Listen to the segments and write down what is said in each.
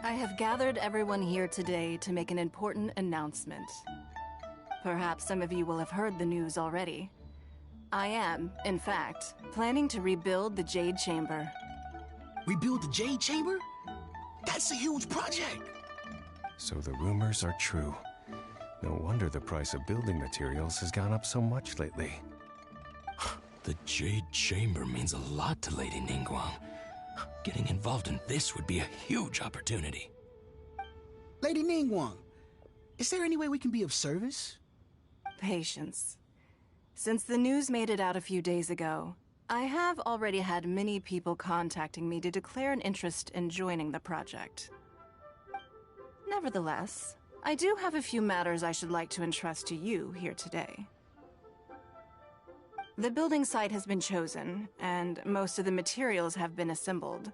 I have gathered everyone here today to make an important announcement. Perhaps some of you will have heard the news already. I am, in fact, planning to rebuild the Jade Chamber. Rebuild the Jade Chamber? That's a huge project! So the rumors are true. No wonder the price of building materials has gone up so much lately. The Jade Chamber means a lot to Lady Ningguang. Getting involved in this would be a huge opportunity. Lady Ningguang, is there any way we can be of service? Patience. Since the news made it out a few days ago, I have already had many people contacting me to declare an interest in joining the project. Nevertheless, I do have a few matters I should like to entrust to you here today. The building site has been chosen, and most of the materials have been assembled.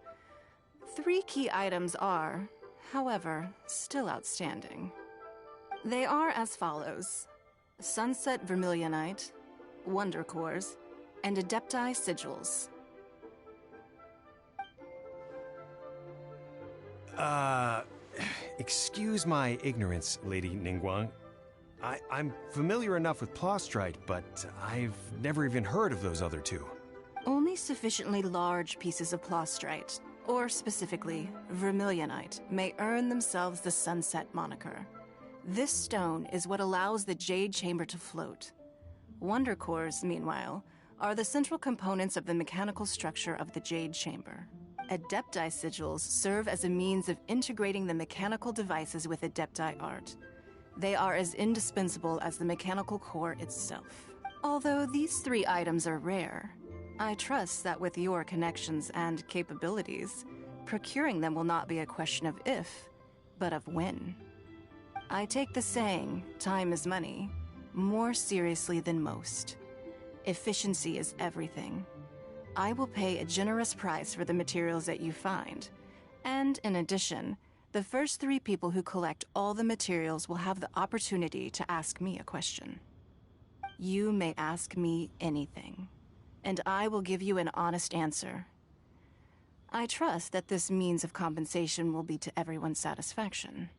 3 key items are, however, still outstanding. They are as follows: Sunset Vermilionite, Wonder Cores, and Adepti Sigils. Excuse my ignorance, Lady Ningguang. I'm familiar enough with Plostrite, but I've never even heard of those other 2. Only sufficiently large pieces of Plostrite, or specifically Vermilionite, may earn themselves the Sunset moniker. This stone is what allows the Jade Chamber to float. Wonder Cores, meanwhile, are the central components of the mechanical structure of the Jade Chamber. Adepti Sigils serve as a means of integrating the mechanical devices with Adepti art. They are as indispensable as the mechanical core itself. Although these 3 items are rare, I trust that with your connections and capabilities, procuring them will not be a question of if, but of when. I take the saying, time is money, more seriously than most. Efficiency is everything. I will pay a generous price for the materials that you find, and in addition, the first 3 people who collect all the materials will have the opportunity to ask me a question. You may ask me anything, and I will give you an honest answer. I trust that this means of compensation will be to everyone's satisfaction.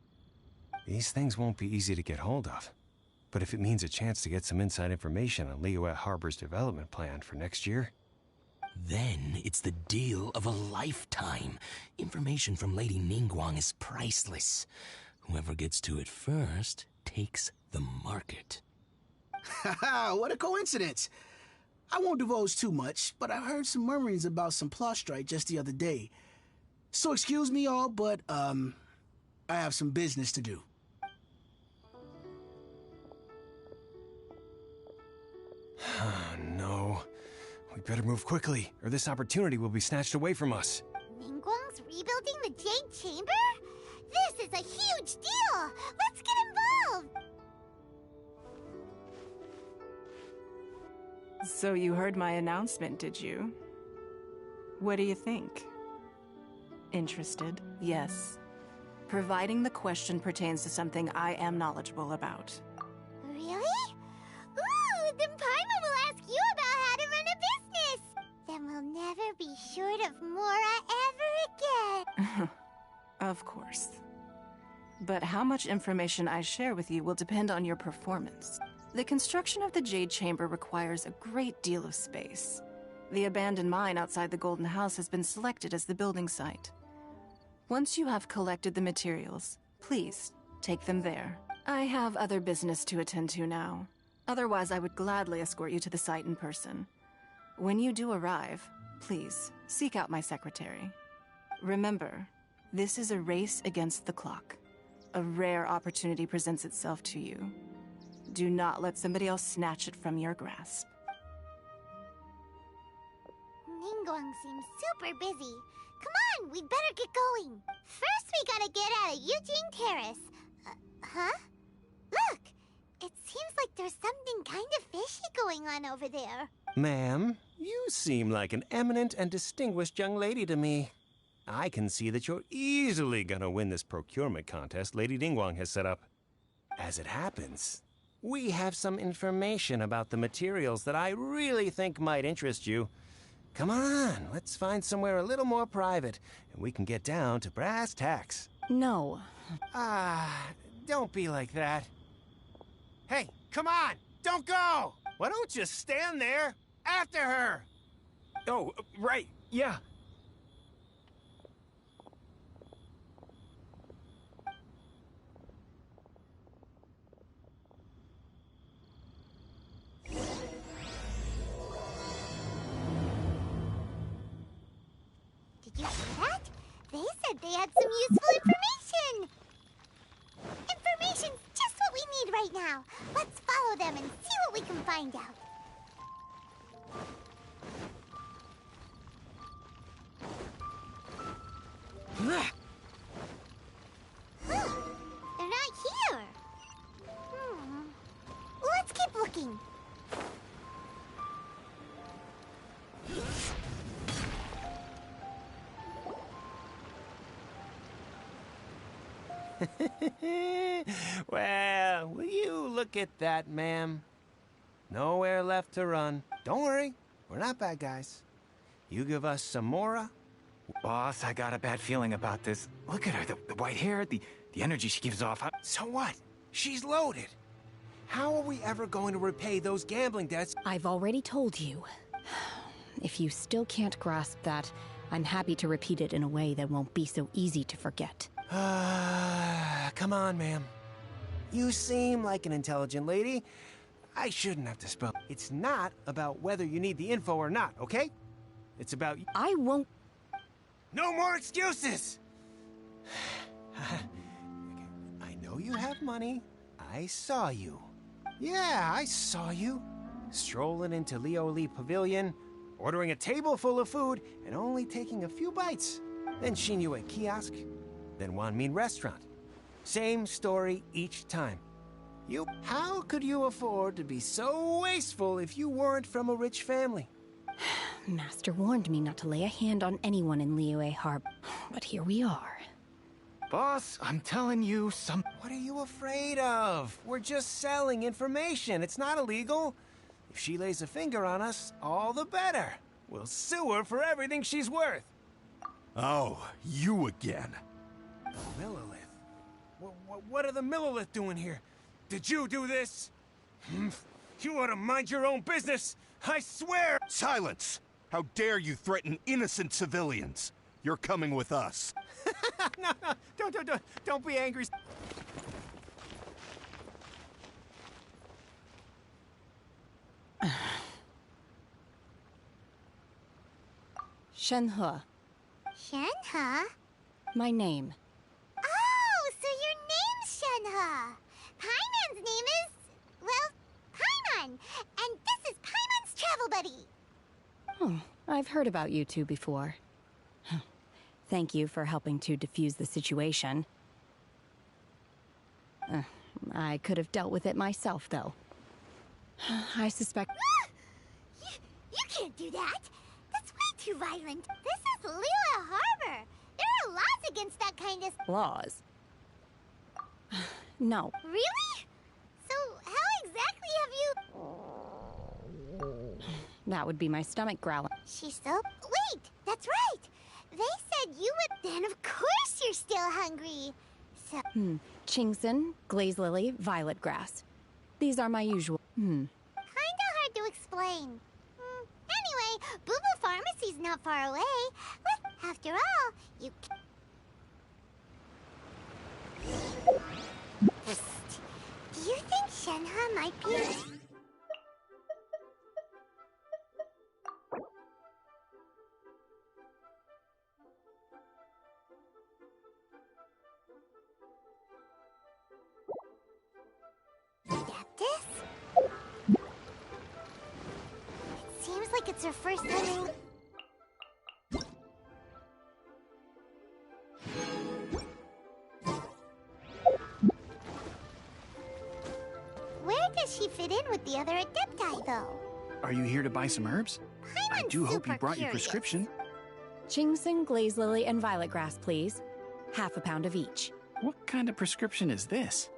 These things won't be easy to get hold of. But if it means a chance to get some inside information on Liyue Harbor's development plan for next year... Then it's the deal of a lifetime. Information from Lady Ningguang is priceless. Whoever gets to it first takes the market. Haha, what a coincidence! I won't divulge too much, but I heard some murmurings about some Plostrite just the other day. So excuse me all, but, I have some business to do. No. We better move quickly, or this opportunity will be snatched away from us. Ningguang's rebuilding the Jade Chamber? This is a huge deal! Let's get involved! So you heard my announcement, did you? What do you think? Interested? Yes. Providing the question pertains to something I am knowledgeable about. Really? Ooh, then Paimon will ask you about how to run a business! Then we'll never be short of Mora ever again! Of course. But how much information I share with you will depend on your performance. The construction of the Jade Chamber requires a great deal of space. The abandoned mine outside the Golden House has been selected as the building site. Once you have collected the materials, please take them there. I have other business to attend to now. Otherwise, I would gladly escort you to the site in person. When you do arrive, please seek out my secretary. Remember, this is a race against the clock. A rare opportunity presents itself to you. Do not let somebody else snatch it from your grasp. Ningguang seems super busy. Come on, we'd better get going. First, we gotta get out of Eugene Terrace. Huh? Look! It seems like there's something kind of fishy going on over there. Ma'am, you seem like an eminent and distinguished young lady to me. I can see that you're easily gonna win this procurement contest Lady Ningguang has set up. As it happens, we have some information about the materials that I really think might interest you. Come on, let's find somewhere a little more private, and we can get down to brass tacks. No. Don't be like that. Hey, come on! Don't go! Why don't you stand there after her? Oh, right, yeah. Did you see that? They said they had some useful information. Information's just what we need right now. Let's follow them and see what we can find out. Huh, they're not here. Let's keep looking. Well, will you look at that, ma'am? Nowhere left to run. Don't worry, we're not bad guys. You give us some Mora. Boss, I got a bad feeling about this. Look at her, the white hair, the energy she gives off. So what? She's loaded. How are we ever going to repay those gambling debts? I've already told you. If you still can't grasp that, I'm happy to repeat it in a way that won't be so easy to forget. Come on, ma'am. You seem like an intelligent lady. I shouldn't have to spell. It's not about whether you need the info or not, okay? It's about... I won't... No more excuses! I know you have money. I saw you. Yeah, I saw you. Strolling into Leo Lee Pavilion, ordering a table full of food, and only taking a few bites. Then Shinyu at kiosk, then Wanmin restaurant. Same story each time. How could you afford to be so wasteful if you weren't from a rich family? Master warned me not to lay a hand on anyone in Liyue Harbor, but here we are. Boss, I'm telling you, What are you afraid of? We're just selling information. It's not illegal. If she lays a finger on us, all the better. We'll sue her for everything she's worth. Oh, you again. Millilith? What are the Millilith doing here? Did you do this? You ought to mind your own business. I swear! Silence! How dare you threaten innocent civilians? You're coming with us. No, don't be angry. Shenhe, Shenhe? my name. Oh, so your name's Shenhe. Paimon's name is, well, Paimon. And this is Paimon's travel buddy. I've heard about you two before. Thank you for helping to defuse the situation. I could have dealt with it myself, though. I suspect... You can't do that. That's way too violent. This is Liyue Harbor. There are laws against that kind of... Laws? No. Really? So how exactly have you... That would be my stomach growling. She's still... Wait, that's right. They said you would... Then of course you're still hungry. So... Chingson, glaze lily, violet grass. These are my usual... Kinda hard to explain. Anyway, Boo Boo Pharmacy's not far away. After all, you... Do you think Shenhe might be... Adeptus? It seems like it's her first time in... Where does she fit in with the other Adepti, though? Are you here to buy some herbs? I do hope you brought your prescription. Chingson, glaze lily, and violet grass, please. Half a pound of each. What kind of prescription is this?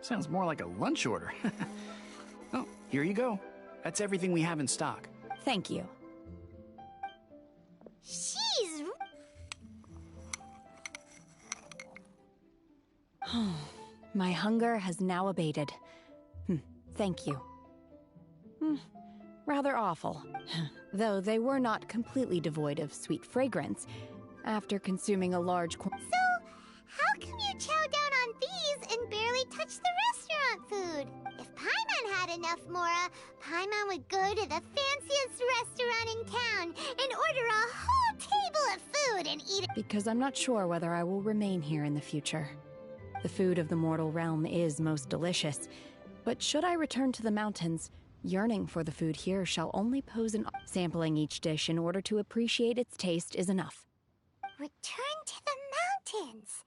Sounds more like a lunch order. Oh, here you go. That's everything we have in stock. Thank you. She's... My hunger has now abated. Thank you. Rather awful. Though they were not completely devoid of sweet fragrance. After consuming a large So, how come you chow down on these and barely touch the restaurant food? If Paimon had enough Mora, Paimon would go to the fanciest restaurant in town and order a whole table of food and eat it. because I'm not sure whether I will remain here in the future. The food of the mortal realm is most delicious, but should I return to the mountains, yearning for the food here shall only pose an... Sampling each dish in order to appreciate its taste is enough. Return to the mountains.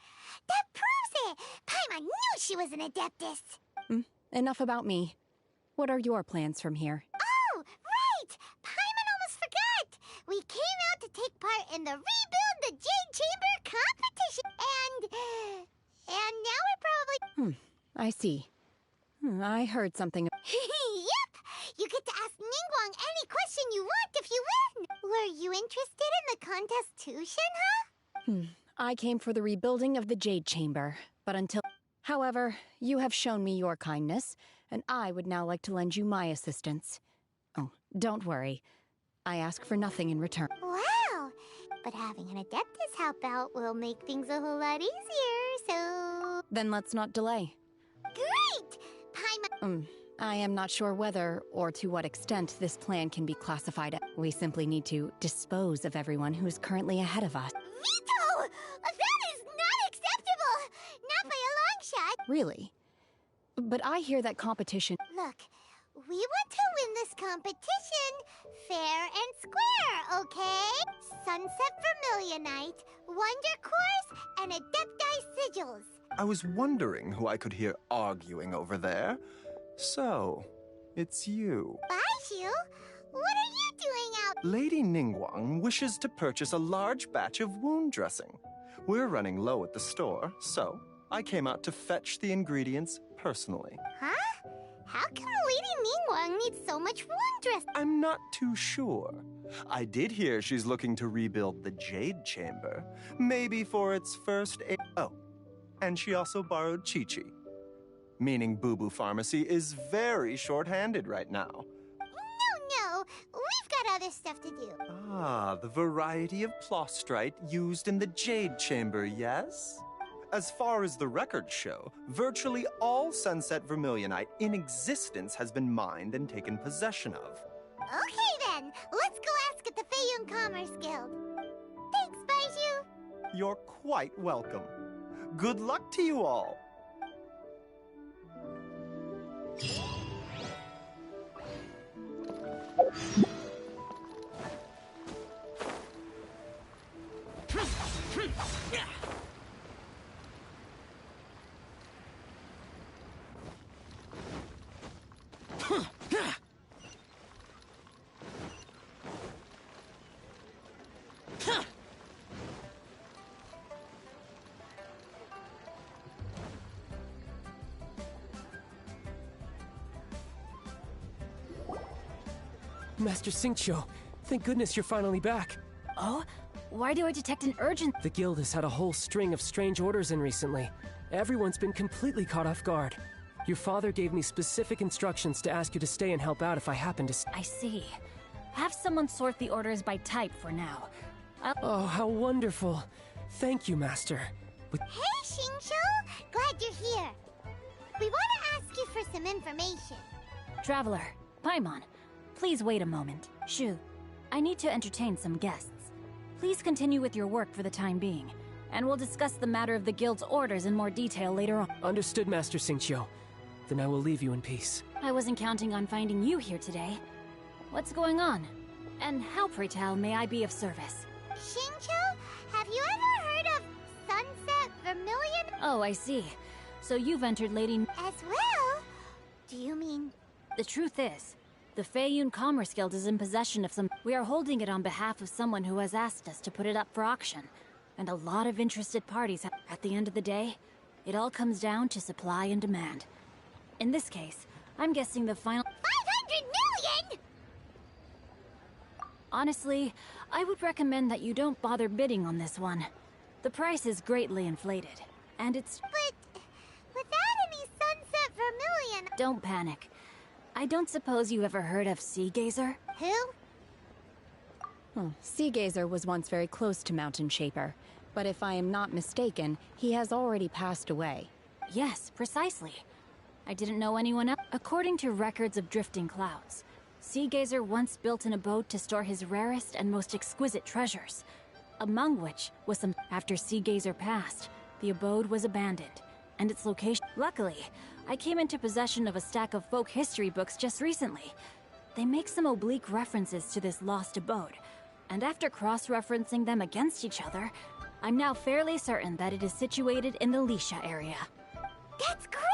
That proves it. Paimon knew she was an Adeptus. Enough about me. What are your plans from here? Oh, right! Paimon almost forgot! We came out to take part in the Rebuild the Jade Chamber competition, and now we're probably... I see. I heard something... Yep! You get to ask Ningguang any question you want if you win! Were you interested in the contest too, Shenhe? I came for the rebuilding of the Jade Chamber, but until... However, you have shown me your kindness, and I would now like to lend you my assistance. Oh, don't worry. I ask for nothing in return. Wow! But having an Adeptus help out will make things a whole lot easier, so... Then let's not delay. Great! Paimon... I am not sure whether, or to what extent, this plan can be classified. We simply need to dispose of everyone who is currently ahead of us. Veto! That is not acceptable! Not by a long shot! Really? But I hear that competition... Look, we want to win this competition fair and square, okay? Sunset Vermilionite, Wonder Course, and Adepti Sigils. I was wondering who I could hear arguing over there. So, it's you. Baiju? What are you doing out? Lady Ningguang wishes to purchase a large batch of wound dressing. We're running low at the store, so I came out to fetch the ingredients personally. Huh? How come Lady Ningguang needs so much wound dressing? I'm not too sure. I did hear she's looking to rebuild the Jade Chamber. Maybe for its first Oh, and she also borrowed Chi-Chi. Meaning Boo Boo Pharmacy is very short-handed right now. No, we've got other stuff to do. Ah, the variety of plostrite used in the Jade Chamber, yes? As far as the records show, virtually all Sunset Vermilionite in existence has been mined and taken possession of. Okay then, let's go ask at the Feiyun Commerce Guild. Thanks, Baiju. You're quite welcome. Good luck to you all. Master Xingqiu, thank goodness you're finally back. Oh? Why do I detect an urgent... The guild has had a whole string of strange orders in recently. Everyone's been completely caught off guard. Your father gave me specific instructions to ask you to stay and help out if I happen to... I see. Have someone sort the orders by type for now. Oh, how wonderful. Thank you, Master. Hey, Xingqiu! Glad you're here. We want to ask you for some information. Traveler, Paimon, please wait a moment. Shu, I need to entertain some guests. Please continue with your work for the time being, and we'll discuss the matter of the guild's orders in more detail later on. Understood, Master Xingqiu. Then I will leave you in peace. I wasn't counting on finding you here today. What's going on? And how, pray tell, may I be of service? Xingqiu, have you ever heard of Sunset Vermilion? Oh, I see. So you've entered Lady... As well? Do you mean... The truth is, the Feiyun Commerce Guild is in possession of some... We are holding it on behalf of someone who has asked us to put it up for auction. And a lot of interested parties. At the end of the day, it all comes down to supply and demand. In this case, I'm guessing the final... 500 million?! Honestly, I would recommend that you don't bother bidding on this one. The price is greatly inflated, and it's... But and... Don't panic. I don't suppose you ever heard of Sea Gazer? Who? Sea Gazer was once very close to Mountain Shaper, but if I am not mistaken, he has already passed away. Yes, precisely. I didn't know anyone else. According to records of drifting clouds, Sea Gazer once built an abode to store his rarest and most exquisite treasures, among which was some... After Sea Gazer passed, the abode was abandoned, and its location... Luckily, I came into possession of a stack of folk history books just recently. They make some oblique references to this lost abode, and after cross-referencing them against each other, I'm now fairly certain that it is situated in the Lisha area. That's great!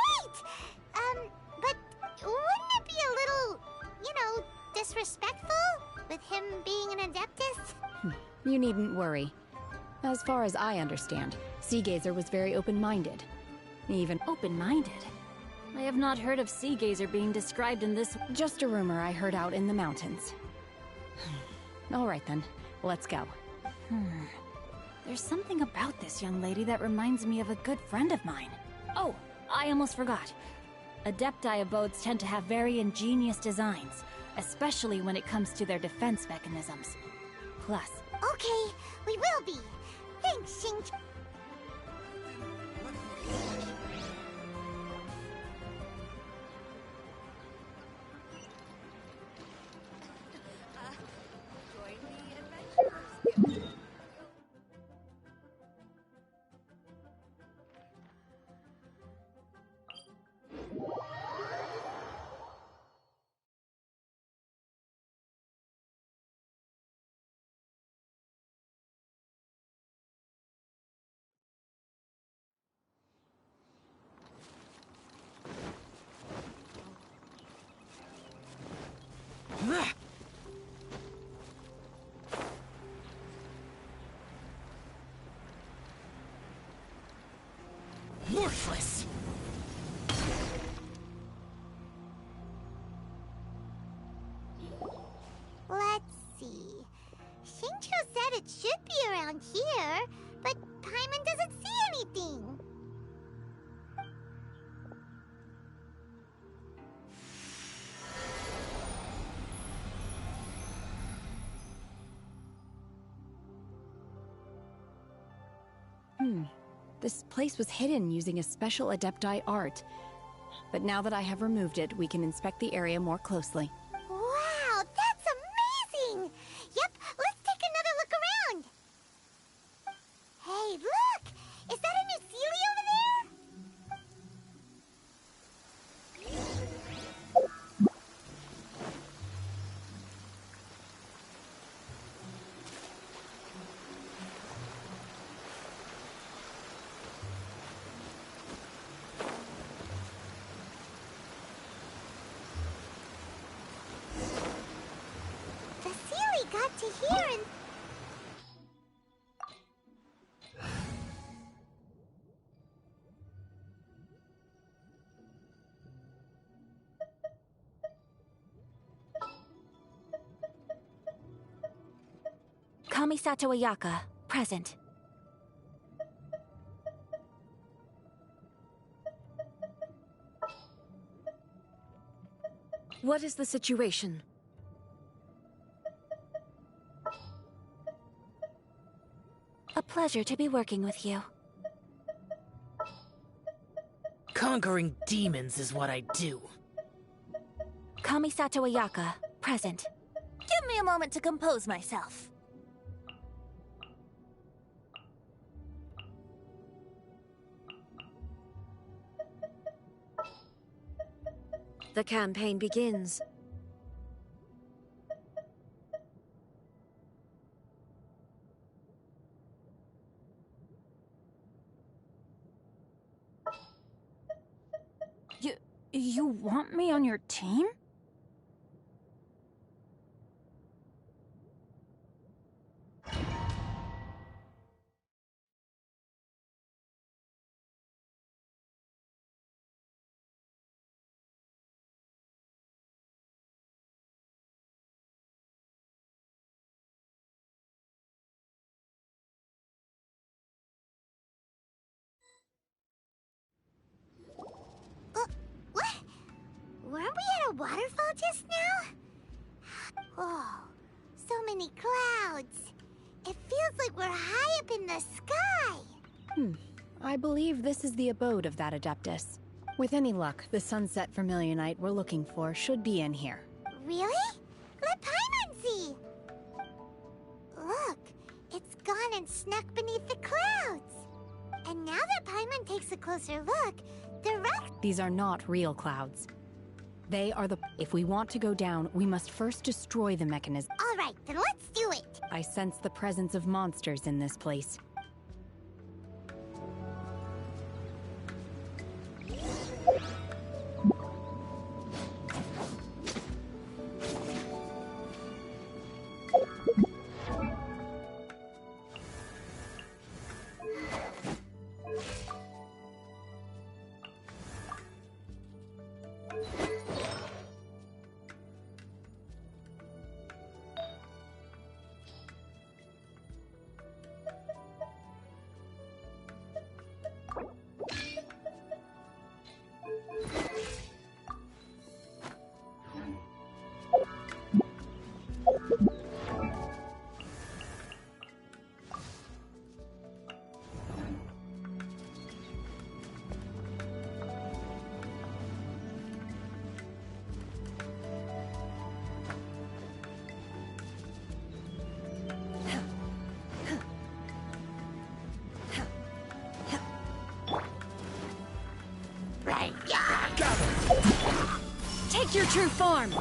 But wouldn't it be a little, disrespectful with him being an Adeptus? You needn't worry. As far as I understand, Sea Gazer was very open-minded. Even open-minded? I have not heard of Sea Gazer being described in this... Just a rumor I heard out in the mountains. All right then, let's go. There's something about this young lady that reminds me of a good friend of mine. Oh, I almost forgot. Adepti abodes tend to have very ingenious designs, especially when it comes to their defense mechanisms. Plus... Okay, we will be. Thanks, Xing. Worthless! Let's see. Xingqiu said it should be around here, but Paimon doesn't see anything. This place was hidden using a special Adepti art. But now that I have removed it, we can inspect the area more closely. Wow, that's amazing! Yep, let's take another look around. Hey, look! Is that a new Sealy over there? The Sealy got to here and... Kamisato Ayaka, present. What is the situation? A pleasure to be working with you. Conquering demons is what I do. Kamisato Ayaka, present. Give me a moment to compose myself. The campaign begins. You want me on your team? What? waterfall just now? Oh, so many clouds. It feels like we're high up in the sky. I believe this is the abode of that Adeptus. With any luck, the sunset vermilionite we're looking for should be in here. Really? Let Paimon see! Look, it's gone and snuck beneath the clouds. And now that Paimon takes a closer look, the rock... These are not real clouds. They are the... If we want to go down, we must first destroy the mechanism. All right, then let's do it. I sense the presence of monsters in this place. Take your true form!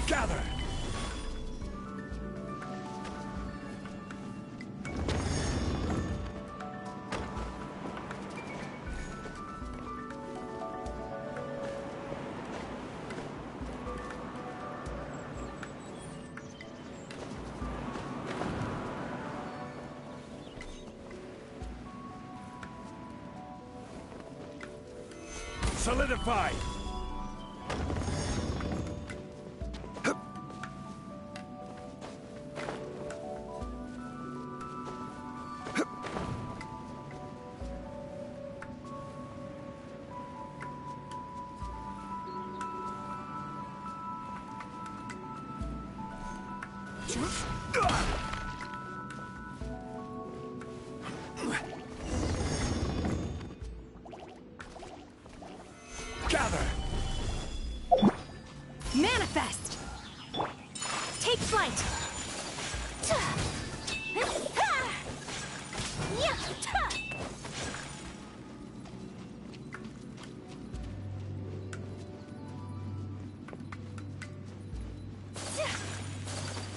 Gather! Solidify! Gather! Manifest! Take flight!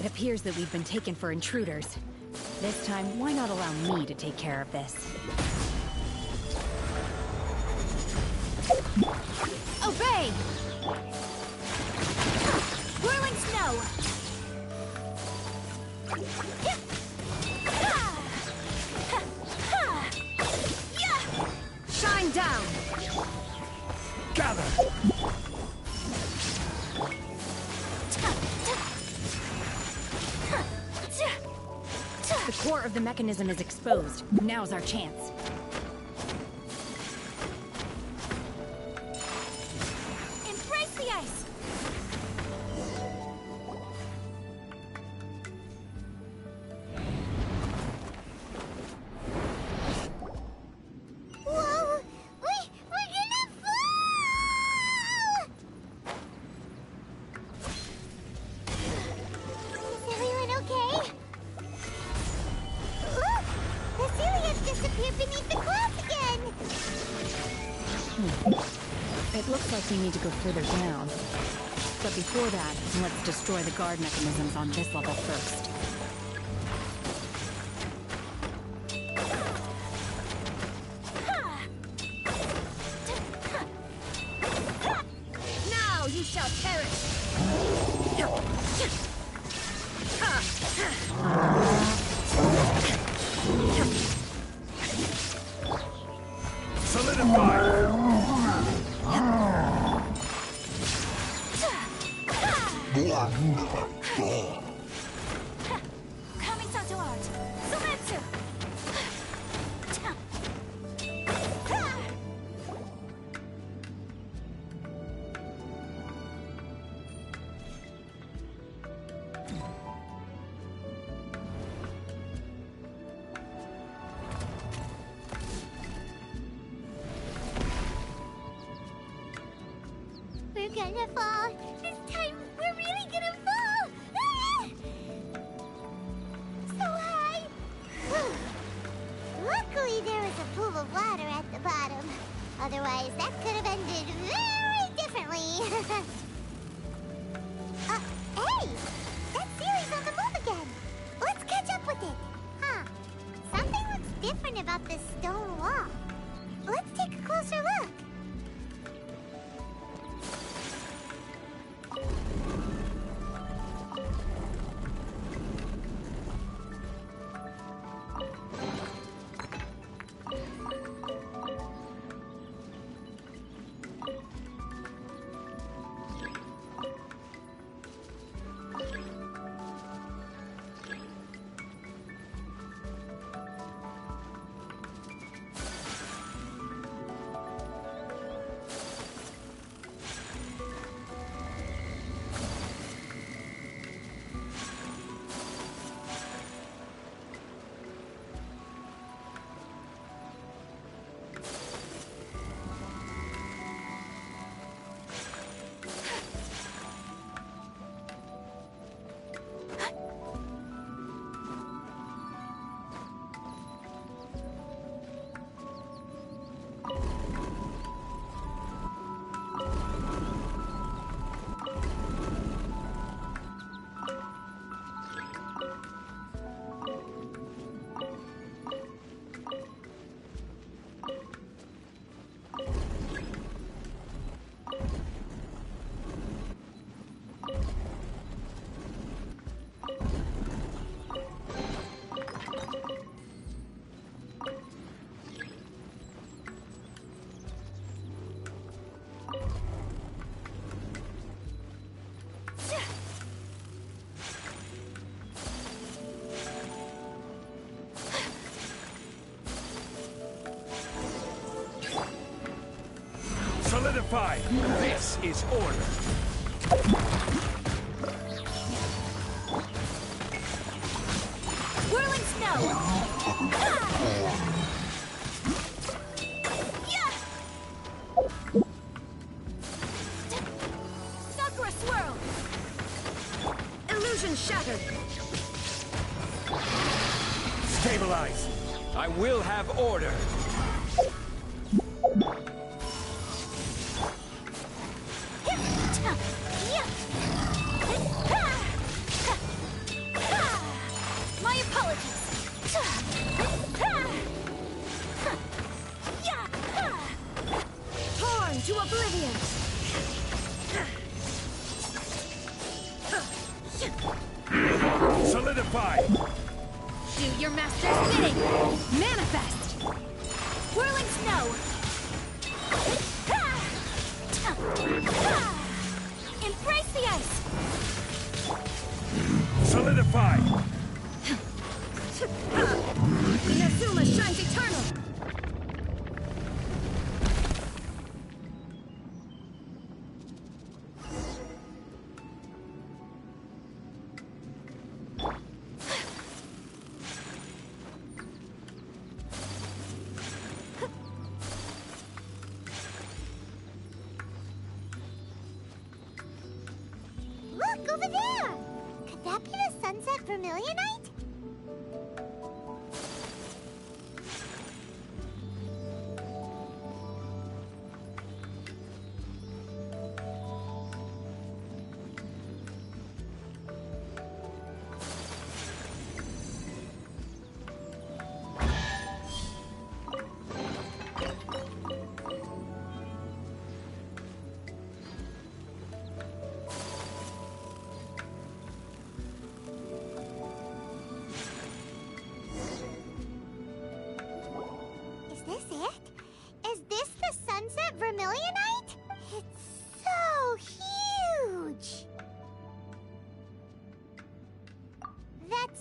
It appears that we've been taken for intruders. This time, why not allow me to take care of this? Obey! Whirling snow! Shine down! Gather! The core of the mechanism is exposed. Now's our chance. Embrace the ice! Whoa! We're gonna fall! Is everyone okay? Look! The Celia's disappeared beneath the clouds again! It looks like we need to go further down. But before that, let's destroy the guard mechanisms on this level first. Now you shall perish! Solidify! Kamisato art. Sumetsu. We're gonna fall. This time, we're really gonna fall. Ah! So high. Luckily, there was a pool of water at the bottom. Otherwise, that could have ended very differently. Hey! That series on the move again. Let's catch up with it. Huh. Something looks different about this stone wall. Let's take a closer look. Solidify! This is order! Whirling snow. Sakura swirl. Illusion shattered. Stabilize! I will have order! My apologies. Torn to oblivion. Solidify! Do your master's bidding. Manifest. Whirling snow. Embrace the ice. Solidify! Inazuma shines eternal. Look, over there! Could that be the sunset vermilionite?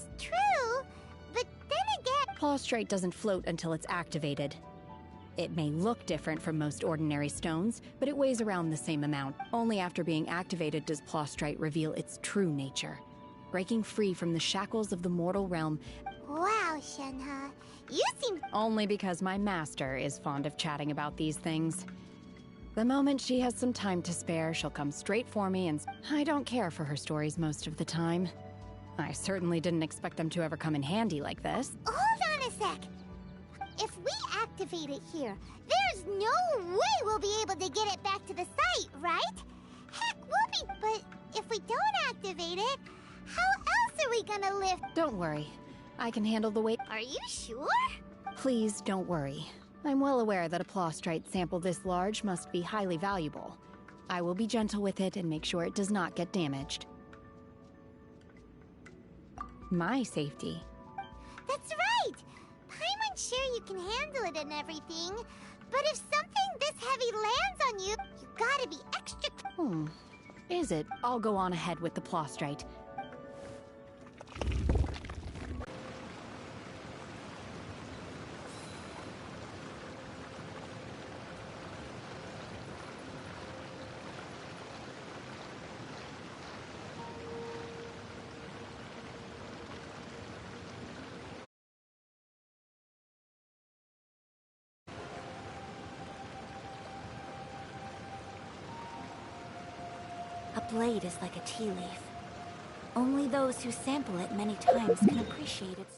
That's true, but then again... Plaustrite doesn't float until it's activated. It may look different from most ordinary stones, but it weighs around the same amount. Only after being activated does Plaustrite reveal its true nature, breaking free from the shackles of the mortal realm. Wow, Shenhe, you seem... Only because my master is fond of chatting about these things. The moment she has some time to spare, she'll come straight for me, and I don't care for her stories most of the time. I certainly didn't expect them to ever come in handy like this. Hold on a sec. If we activate it here, there's no way we'll be able to get it back to the site, right? Heck, we'll be... But if we don't activate it, how else are we gonna lift? Don't worry. I can handle the weight. Are you sure? Please don't worry. I'm well aware that a Plaustrite sample this large must be highly valuable. I will be gentle with it and make sure it does not get damaged. My safety. That's right! Paimon's sure you can handle it and everything, but if something this heavy lands on you, you gotta be extra... Is it? I'll go on ahead with the Plaustrite. A blade is like a tea leaf. Only those who sample it many times can appreciate its...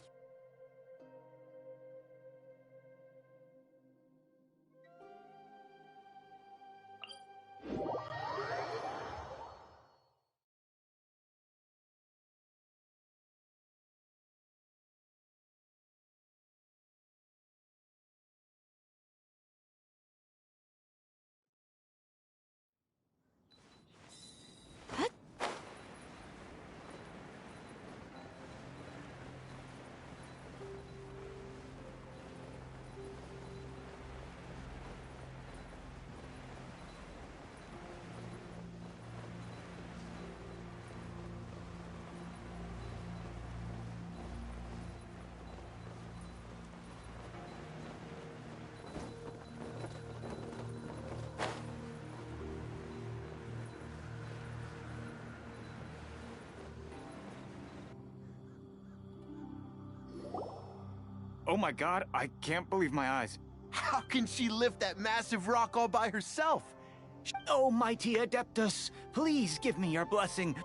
Oh my god, I can't believe my eyes. How can she lift that massive rock all by herself? Oh, mighty Adeptus, please give me your blessing.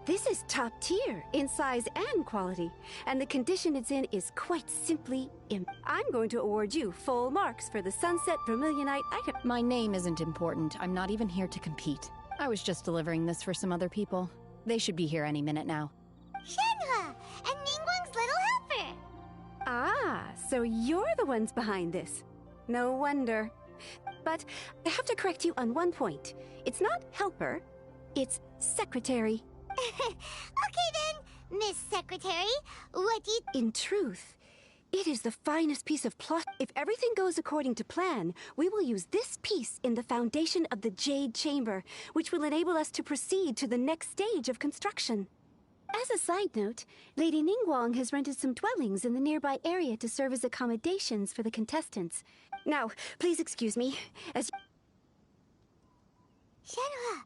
This is top tier in size and quality, and the condition it's in is quite simply I'm going to award you full marks for the Sunset Vermilionite item. My name isn't important. I'm not even here to compete. I was just delivering this for some other people. They should be here any minute now. Shenhe, and Ningguang's little helper. Ah, so you're the ones behind this. No wonder. But I have to correct you on one point. It's not helper, it's secretary. Okay then, Miss Secretary, what do you... In truth, it is the finest piece of plot. If everything goes according to plan, we will use this piece in the foundation of the Jade Chamber, which will enable us to proceed to the next stage of construction. As a side note, Lady Ningguang has rented some dwellings in the nearby area to serve as accommodations for the contestants. Now, please excuse me, as... Shenhe,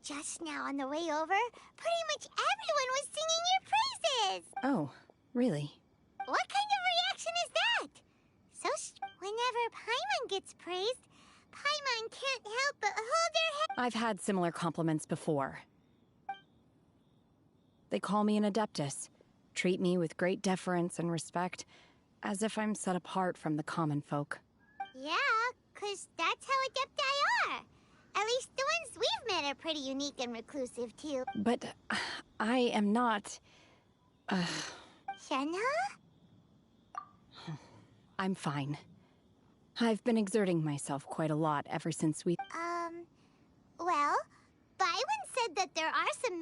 just now on the way over, pretty much everyone was singing your praises! Oh, really? What kind of reaction is that? Whenever Paimon gets praised, Paimon can't help but hold her head... I've had similar compliments before. They call me an Adeptus, treat me with great deference and respect, as if I'm set apart from the common folk. Yeah, 'cause that's how Adepti are. At least the ones we've met are pretty unique and reclusive, too. But I am not... Shenhe? I'm fine. I've been exerting myself quite a lot ever since we... Well, Byron said that there are some...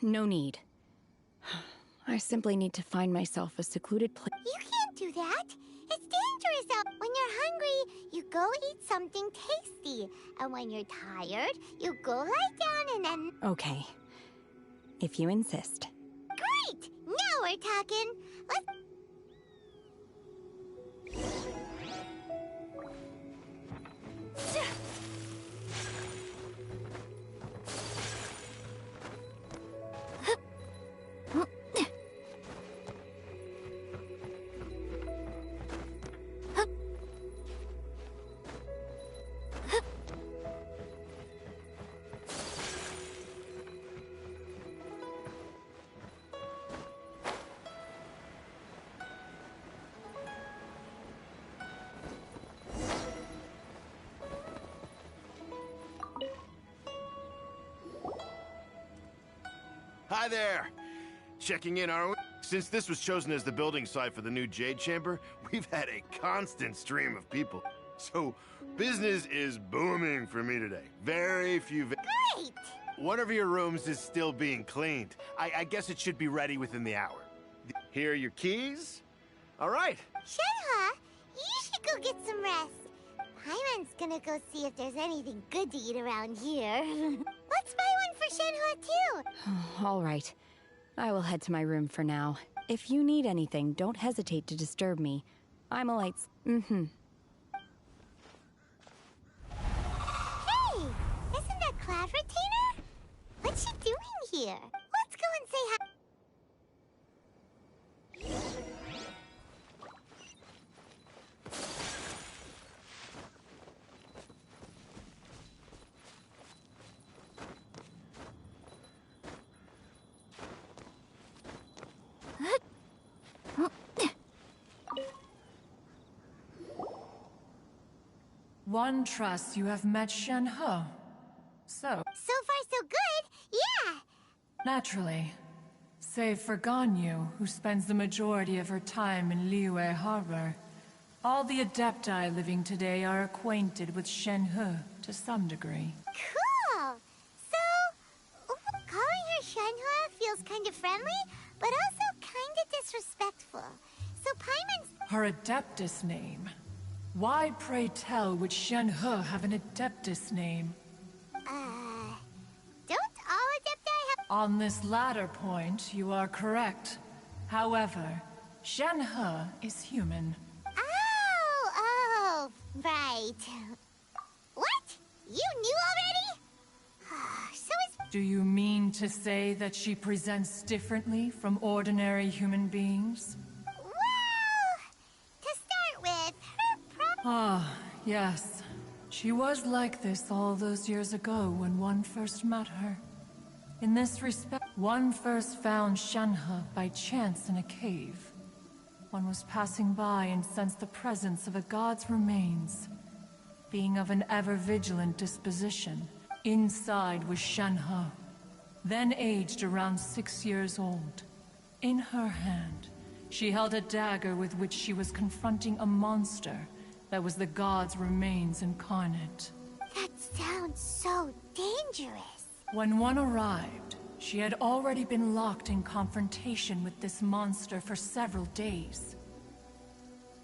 No need. I simply need to find myself a secluded place. You can't do that. It's dangerous out. When you're hungry, you go eat something tasty. And when you're tired, you go lie down and then... Okay. If you insist. Great! we're talking. Let's... Hi there! Checking in, aren't we? Since this was chosen as the building site for the new Jade Chamber, we've had a constant stream of people. So, business is booming for me today. Very few Great! One of your rooms is still being cleaned. I guess it should be ready within the hour. Here are your keys. All right. Shenhe, you should go get some rest. Paimon's gonna go see if there's anything good to eat around here. Let's buy one for Shenhe, too. All right. I will head to my room for now. If you need anything, don't hesitate to disturb me. I'm a lights. Hey! Isn't that Cloud Retainer? What's she doing here? Let's go and say hi. One trusts you have met Shenhe. So far, so good. Yeah. Naturally. Save for Ganyu, who spends the majority of her time in Liyue Harbor. All the Adepti living today are acquainted with Shenhe to some degree. Cool. So, calling her Shenhe feels kind of friendly, but also kind of disrespectful. So Paimon's... Her Adeptus name. Why, pray tell, would Shenhe have an Adeptus name? Don't all Adepti have... On this latter point, you are correct. However, Shenhe is human. Oh, right. What? You knew already? So is... Do you mean to say that she presents differently from ordinary human beings? To start with, Ah, yes. She was like this all those years ago when one first met her. In this respect, one first found Shenhe by chance in a cave. One was passing by and sensed the presence of a god's remains. Being of an ever-vigilant disposition, inside was Shenhe, then aged around 6 years old. In her hand, she held a dagger with which she was confronting a monster that was the god's remains incarnate. that sounds so dangerous. When one arrived, she had already been locked in confrontation with this monster for several days.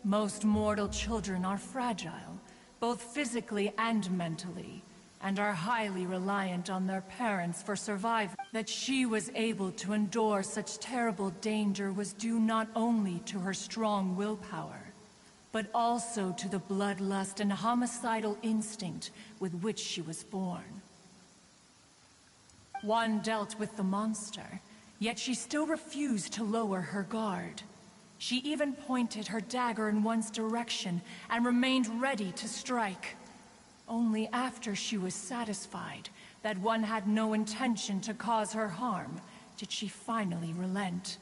Most mortal children are fragile, both physically and mentally, and are highly reliant on their parents for survival. That she was able to endure such terrible danger was due not only to her strong willpower, but also to the bloodlust and homicidal instinct with which she was born. One dealt with the monster, yet she still refused to lower her guard. She even pointed her dagger in one's direction and remained ready to strike. Only after she was satisfied that one had no intention to cause her harm did she finally relent.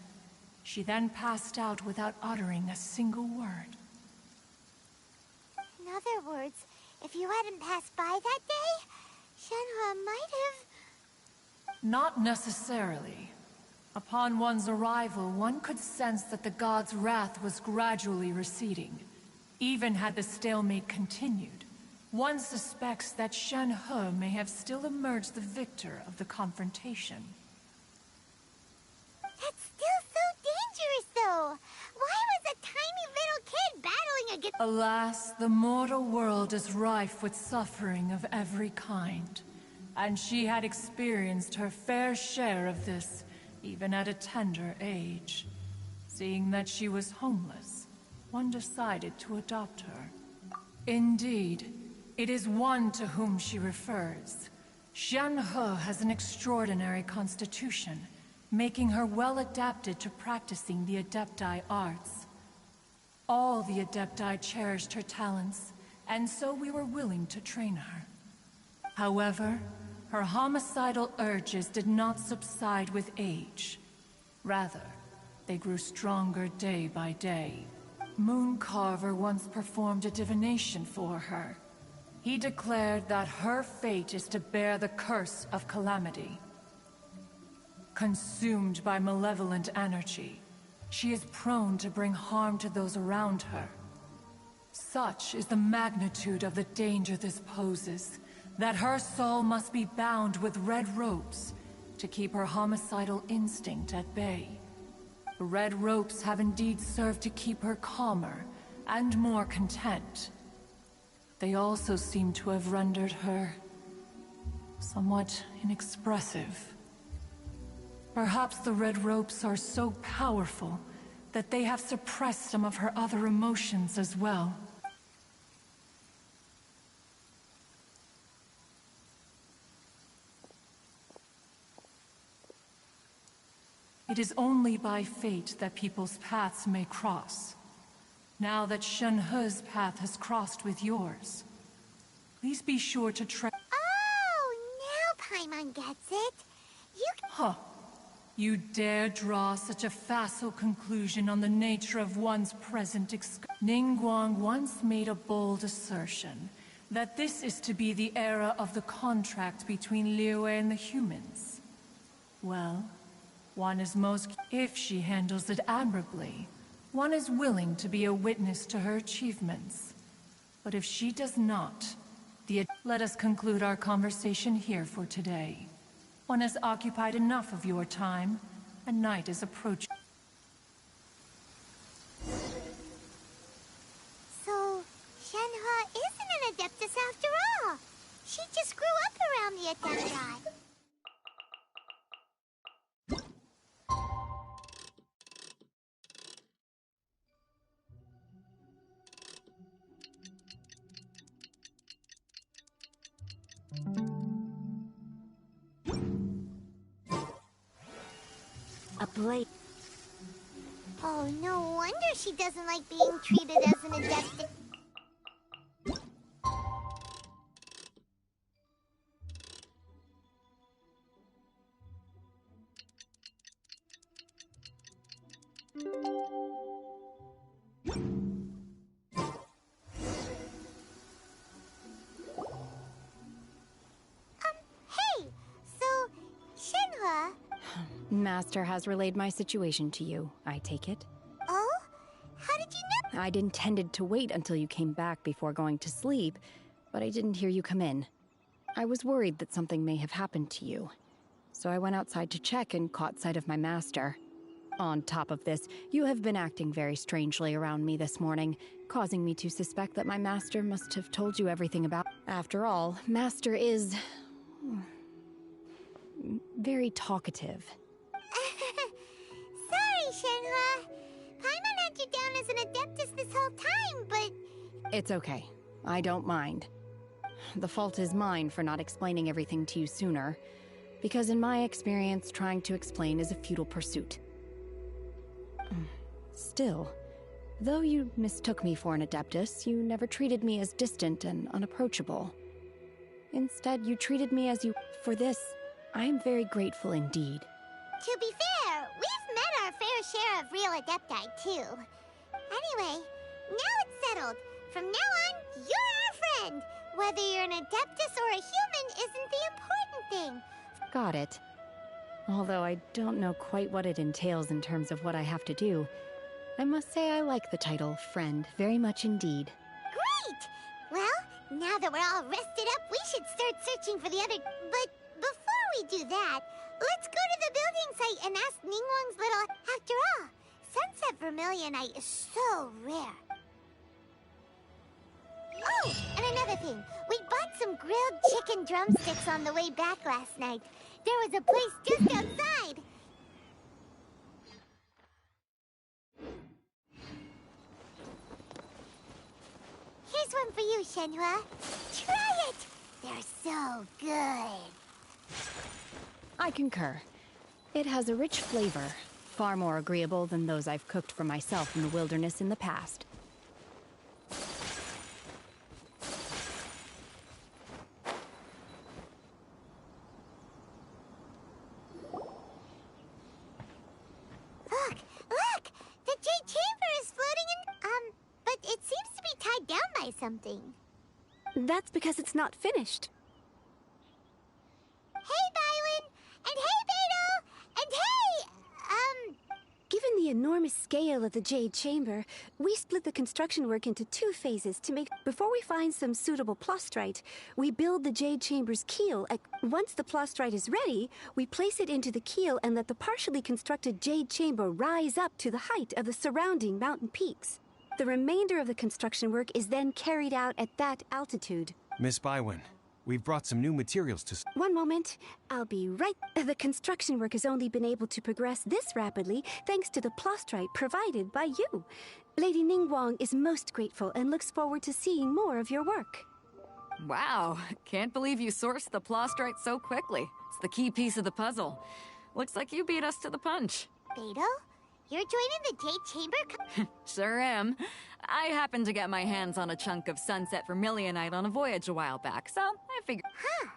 She then passed out without uttering a single word. In other words, if you hadn't passed by that day, Shenhe might have... Not necessarily. Upon one's arrival, one could sense that the god's wrath was gradually receding. Even had the stalemate continued, one suspects that Shenhe may have still emerged the victor of the confrontation. That's still so dangerous, though! Why was a tiny little kid battling against... Alas, the mortal world is rife with suffering of every kind. And she had experienced her fair share of this, even at a tender age. Seeing that she was homeless, one decided to adopt her. Indeed, it is one to whom she refers. Shanhe has an extraordinary constitution, making her well adapted to practicing the Adepti arts. All the Adepti cherished her talents, and so we were willing to train her. However, her homicidal urges did not subside with age. Rather, they grew stronger day by day. Mooncarver once performed a divination for her. He declared that her fate is to bear the curse of calamity. Consumed by malevolent energy, she is prone to bring harm to those around her. Such is the magnitude of the danger this poses, that her soul must be bound with red ropes to keep her homicidal instinct at bay. The red ropes have indeed served to keep her calmer and more content. They also seem to have rendered her somewhat inexpressive. Perhaps the red ropes are so powerful that they have suppressed some of her other emotions as well. It is only by fate that people's paths may cross. Now that Shenhe's path has crossed with yours, please be sure to Oh, now Paimon gets it. Huh. You dare draw such a facile conclusion on the nature of one's present Ningguang once made a bold assertion that this is to be the era of the contract between Liyue and the humans. Well, one is if she handles it admirably, one is willing to be a witness to her achievements. But if she does not, let us conclude our conversation here for today. One has occupied enough of your time, and night is approaching. So, Shenhe isn't an Adeptus after all. She just grew up around the Adepti. A blade. Oh, no wonder she doesn't like being treated as an Adeptus. Hey! So, Shenhe... Master has relayed my situation to you, I take it. Oh? How did you know? I'd intended to wait until you came back before going to sleep, but I didn't hear you come in. I was worried that something may have happened to you, so I went outside to check and caught sight of my master. On top of this, you have been acting very strangely around me this morning, causing me to suspect that my master must have told you everything about... After all, master is... very talkative. Sorry, Shenhe. Paimon had you down as an Adeptus this whole time, but... It's okay. I don't mind. The fault is mine for not explaining everything to you sooner, because in my experience, trying to explain is a futile pursuit. Still, though you mistook me for an Adeptus, you never treated me as distant and unapproachable. Instead, you treated me as you... For this, I am very grateful indeed. To be fair, we've met our fair share of real Adepti, too. Anyway, now it's settled. From now on, you're our friend. Whether you're an Adeptus or a human isn't the important thing. Got it. Although I don't know quite what it entails in terms of what I have to do, I must say I like the title Friend very much indeed. Great! Well, now that we're all rested up, we should start searching for the other... But before we do that, let's go to the building site and ask Ningguang's little... After all, sunset vermilionite is so rare. Oh, and another thing. We bought some grilled chicken drumsticks on the way back last night. There was a place just outside. you, Shenhua. Try it! They're so good. I concur. It has a rich flavor, far more agreeable than those I've cooked for myself in the wilderness in the past. Look! The Jade Chamber is floating in... but it seems to be tied down by something. That's because it's not finished. Hey, Bywin! And hey, Beidou! And hey, Given the enormous scale of the Jade Chamber, we split the construction work into 2 phases to make... Before we find some suitable plastrite, we build the Jade Chamber's keel. Once the plastrite is ready, we place it into the keel and let the partially constructed Jade Chamber rise up to the height of the surrounding mountain peaks. The remainder of the construction work is then carried out at that altitude. Miss Bywin, we've brought some new materials to... One moment. I'll be right... The construction work has only been able to progress this rapidly thanks to the plastrite provided by you. Lady Ningguang is most grateful and looks forward to seeing more of your work. Wow, can't believe you sourced the plastrite so quickly. It's the key piece of the puzzle. Looks like you beat us to the punch. Beidou? You're joining the Jade Chamber? Sure am. I happened to get my hands on a chunk of sunset vermilionite on a voyage a while back, so I figured... Huh.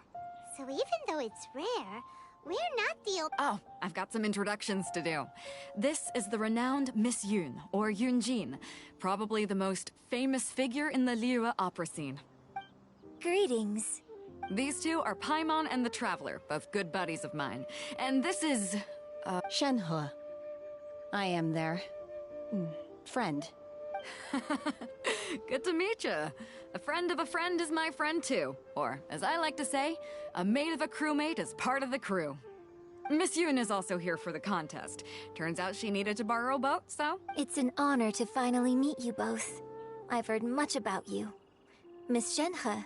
So even though it's rare, we're not the... Oh, I've got some introductions to do. This is the renowned Miss Yun, or Yunjin, probably the most famous figure in the Liyue opera scene. Greetings. These two are Paimon and the Traveler, both good buddies of mine. And this is... Shenhua. I am their... friend. Good to meet you. A friend of a friend is my friend too. Or, as I like to say, a mate of a crewmate is part of the crew. Miss Yun is also here for the contest. Turns out she needed to borrow a boat, so... It's an honor to finally meet you both. I've heard much about you. Miss Shenhe,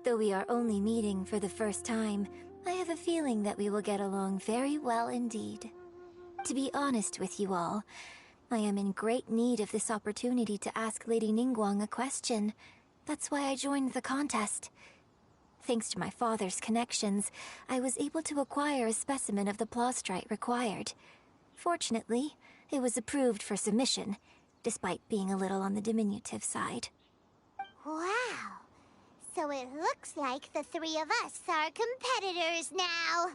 though we are only meeting for the first time, I have a feeling that we will get along very well indeed. To be honest with you all, I am in great need of this opportunity to ask Lady Ningguang a question. That's why I joined the contest. Thanks to my father's connections, I was able to acquire a specimen of the plastrite required. Fortunately, it was approved for submission, despite being a little on the diminutive side. Wow! So it looks like the 3 of us are competitors now!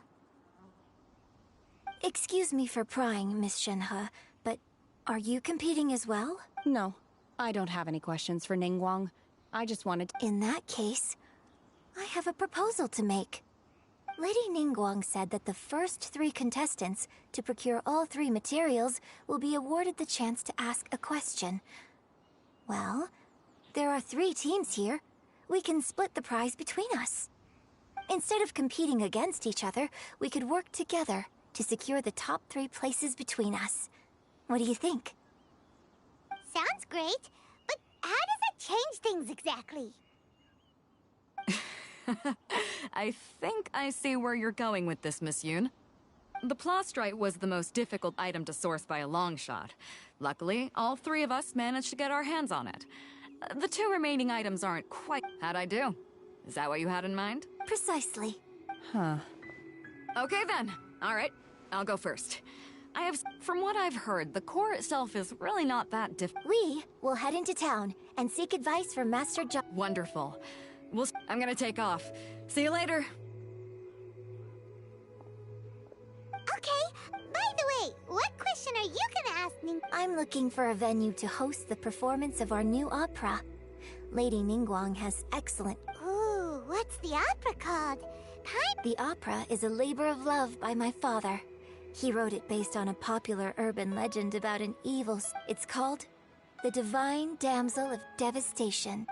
Excuse me for prying, Miss Shenhe, but are you competing as well? No, I don't have any questions for Ningguang. I just wanted... In that case, I have a proposal to make. Lady Ningguang said that the first 3 contestants to procure all 3 materials will be awarded the chance to ask a question. Well, there are 3 teams here. We can split the prize between us. Instead of competing against each other, we could work together to secure the top 3 places between us. What do you think? Sounds great, but how does it change things exactly? I think I see where you're going with this, Miss Yun. The plastrite was the most difficult item to source by a long shot. Luckily, all 3 of us managed to get our hands on it. The 2 remaining items aren't quite... How'd I do? Is that what you had in mind? Precisely. Huh. Okay then. All right, I'll go first. From what I've heard, the core itself is really not that We will head into town and seek advice from Master John. Wonderful. I'm gonna take off. See you later. Okay, by the way, what question are you gonna ask me? I'm looking for a venue to host the performance of our new opera. Lady Ningguang has excellent... Ooh, what's the opera called? The opera is a labor of love by my father. He wrote it based on a popular urban legend about an evil... It's called The Divine Damsel of Devastation.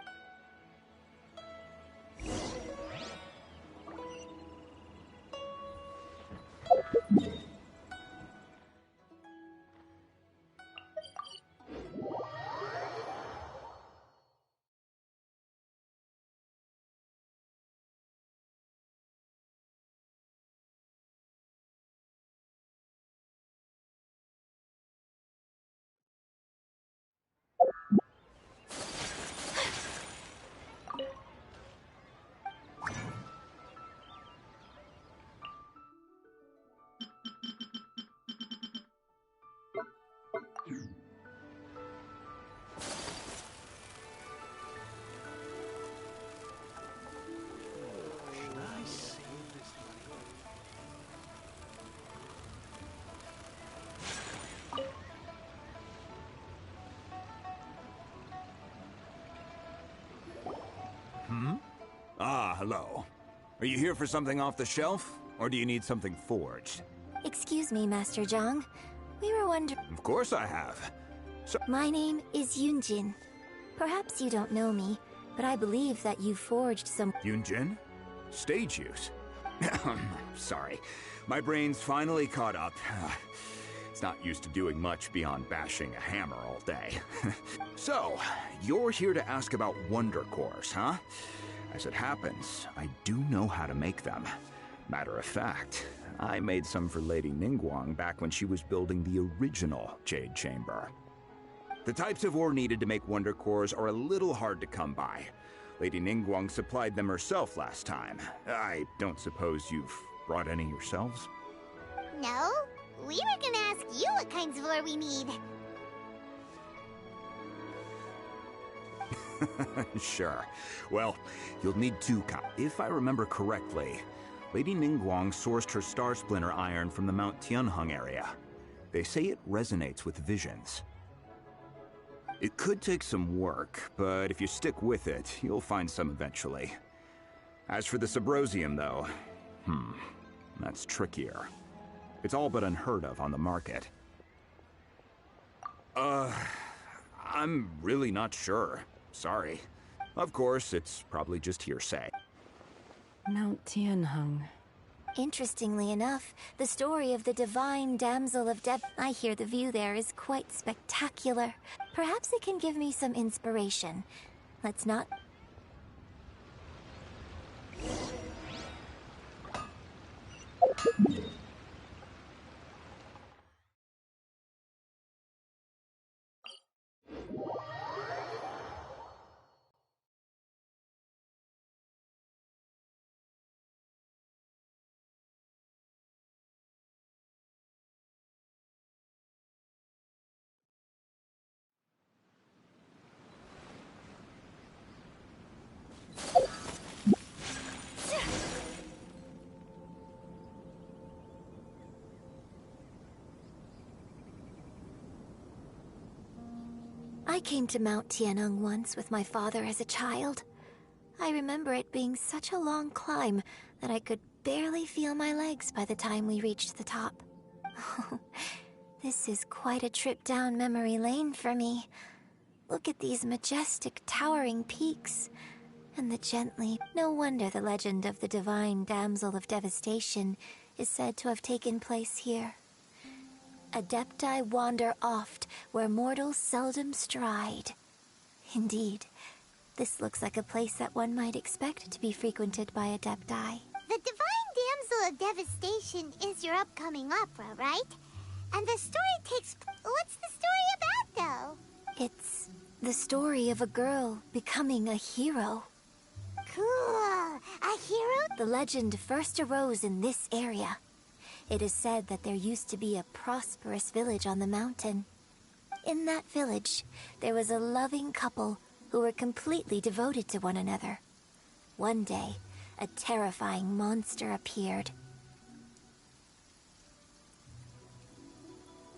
hello. Are you here for something off the shelf, or do you need something forged? Excuse me, Master Zhang. We were wondering... Of course I have. So My name is Yunjin. Perhaps you don't know me, but I believe that you forged some... Yunjin? Stage use? Sorry. My brain's finally caught up. It's not used to doing much beyond bashing a hammer all day. So, you're here to ask about Wonder Cores, huh? As it happens, I do know how to make them. Matter of fact, I made some for Lady Ningguang back when she was building the original Jade Chamber. The types of ore needed to make Wonder Cores are a little hard to come by. Lady Ningguang supplied them herself last time. I don't suppose you've brought any yourselves? No, we were gonna ask you what kinds of ore we need. Sure. Well, you'll need two If I remember correctly, Lady Ningguang sourced her Star Splinter iron from the Mount Tianheng area. They say it resonates with visions. It could take some work, but if you stick with it, you'll find some eventually. As for the Subrosium, though, that's trickier. It's all but unheard of on the market. I'm really not sure. Sorry. Of course, it's probably just hearsay. Mount Tianheng. Interestingly enough, the story of the divine damsel of I hear the view there is quite spectacular. Perhaps it can give me some inspiration. Let's not... I came to Mount Tianheng once with my father as a child. I remember it being such a long climb that I could barely feel my legs by the time we reached the top. This is quite a trip down memory lane for me. Look at these majestic, towering peaks. And the gently... No wonder the legend of the divine damsel of devastation is said to have taken place here. Adepti wander oft, where mortals seldom stride. Indeed, this looks like a place that one might expect to be frequented by Adepti. The Divine Damsel of Devastation is your upcoming opera, right? And the story takes... What's the story about, though? It's the story of a girl becoming a hero. Cool. A hero? The legend first arose in this area. It is said that there used to be a prosperous village on the mountain. In that village, there was a loving couple who were completely devoted to one another. One day, a terrifying monster appeared.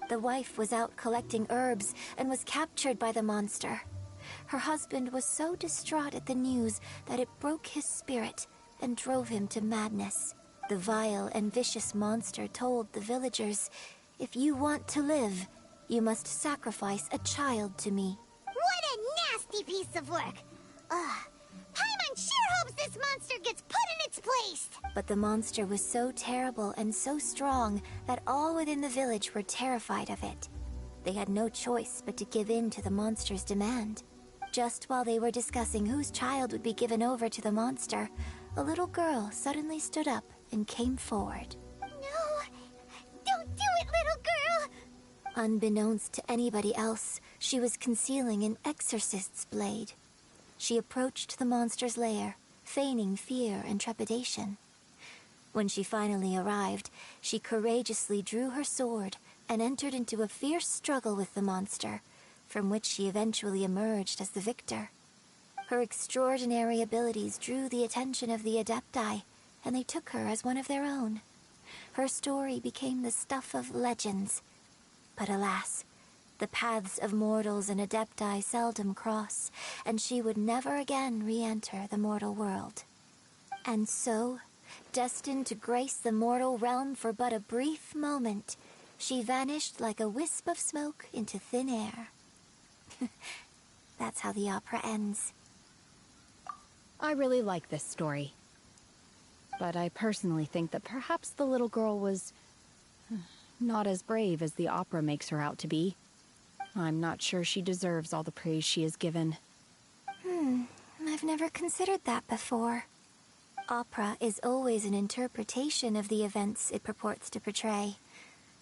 The wife was out collecting herbs and was captured by the monster. Her husband was so distraught at the news that it broke his spirit and drove him to madness. The vile and vicious monster told the villagers, "If you want to live, you must sacrifice a child to me." What a nasty piece of work! Paimon sure hopes this monster gets put in its place! But the monster was so terrible and so strong that all within the village were terrified of it. They had no choice but to give in to the monster's demand. Just while they were discussing whose child would be given over to the monster, a little girl suddenly stood up and came forward. No! Don't do it, little girl! Unbeknownst to anybody else, she was concealing an exorcist's blade. She approached the monster's lair, feigning fear and trepidation. When she finally arrived, she courageously drew her sword and entered into a fierce struggle with the monster, from which she eventually emerged as the victor. Her extraordinary abilities drew the attention of the Adepti, and they took her as one of their own. Her story became the stuff of legends. But alas, the paths of mortals and Adepti seldom cross, and she would never again re-enter the mortal world. And so, destined to grace the mortal realm for but a brief moment, she vanished like a wisp of smoke into thin air. That's how the opera ends. I really like this story. But I personally think that perhaps the little girl was not as brave as the opera makes her out to be. I'm not sure she deserves all the praise she is given. I've never considered that before. Opera is always an interpretation of the events it purports to portray.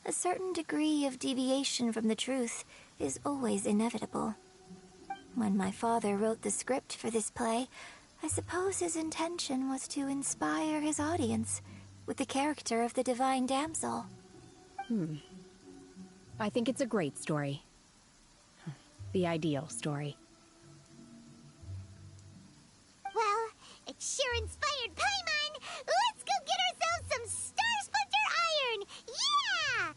A certain degree of deviation from the truth is always inevitable. When my father wrote the script for this play, I suppose his intention was to inspire his audience with the character of the divine damsel. I think it's a great story. The ideal story. Well, it sure inspired Paimon! Let's go get ourselves some Star Splinter Iron! Yeah!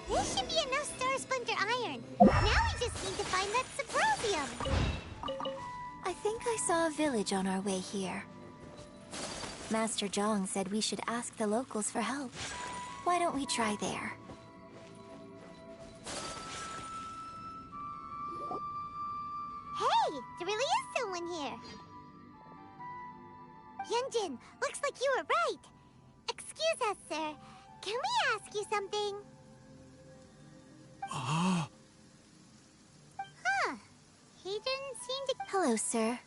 There should be enough Star Splinter Iron. Now we just need to find that Subrosium. I think I saw a village on our way here. Master Zhang said we should ask the locals for help. Why don't we try there? Hey, there really is someone here. Yunjin, looks like you were right. Excuse us, sir. Can we ask you something? Huh. He didn't seem to... Hello, sir.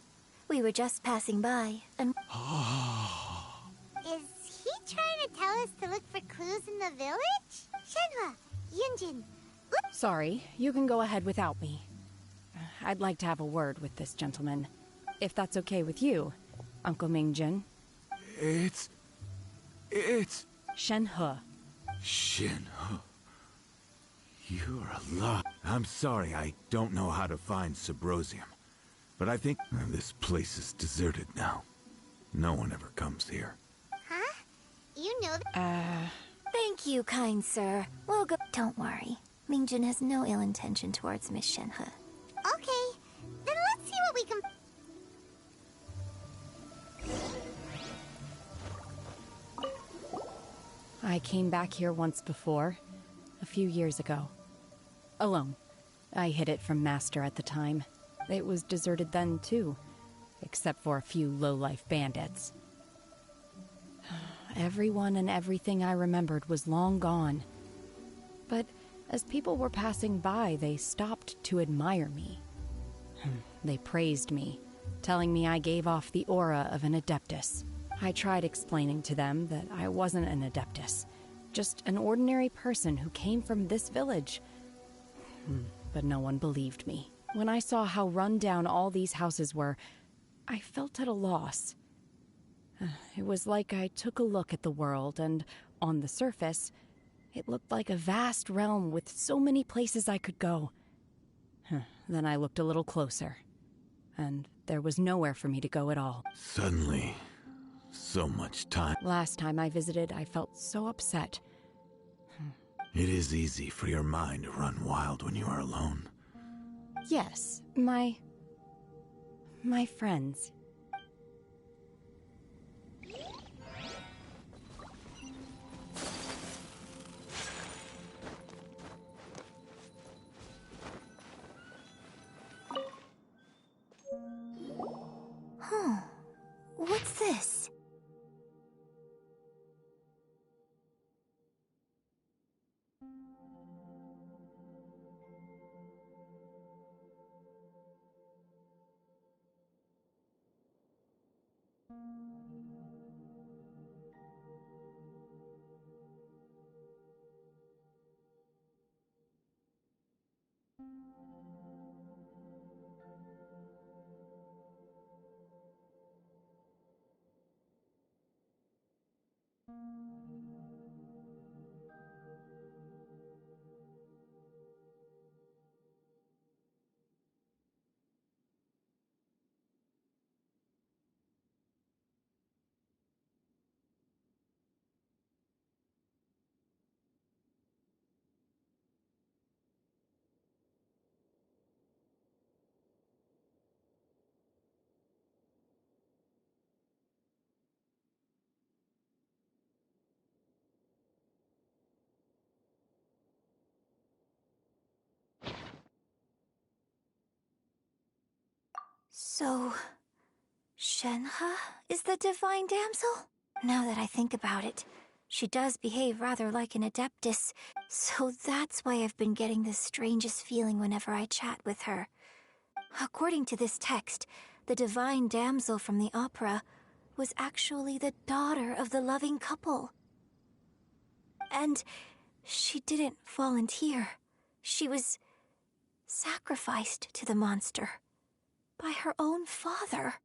We were just passing by, and... Is he trying to tell us to look for clues in the village? Shenhua, Yunjin, look... Sorry, you can go ahead without me. I'd like to have a word with this gentleman. If that's okay with you, Uncle Mingjin. It's... Shenhe. Shenhe. You're alive. I'm sorry, I don't know how to find Subrosium. But I think this place is deserted now. No one ever comes here. Huh? You know that... Thank you, kind sir. We'll go... Don't worry. Mingjin has no ill intention towards Miss Shenhe. Okay, then let's see what we can... I came back here once before, a few years ago. Alone. I hid it from Master at the time. It was deserted then, too, except for a few low-life bandits. Everyone and everything I remembered was long gone. But as people were passing by, they stopped to admire me. They praised me, telling me I gave off the aura of an Adeptus. I tried explaining to them that I wasn't an Adeptus, just an ordinary person who came from this village. But no one believed me. When I saw how run down all these houses were, I felt at a loss. It was like I took a look at the world, and on the surface, it looked like a vast realm with so many places I could go. Then I looked a little closer, and there was nowhere for me to go at all. Suddenly, so much time. Last time I visited, I felt so upset. It is easy for your mind to run wild when you are alone. Yes, my friends. Huh. What's this? So, Shenhe is the divine damsel? Now that I think about it, she does behave rather like an Adeptus, so that's why I've been getting the strangest feeling whenever I chat with her. According to this text, the divine damsel from the opera was actually the daughter of the loving couple. And she didn't volunteer. She was sacrificed to the monster by her own father.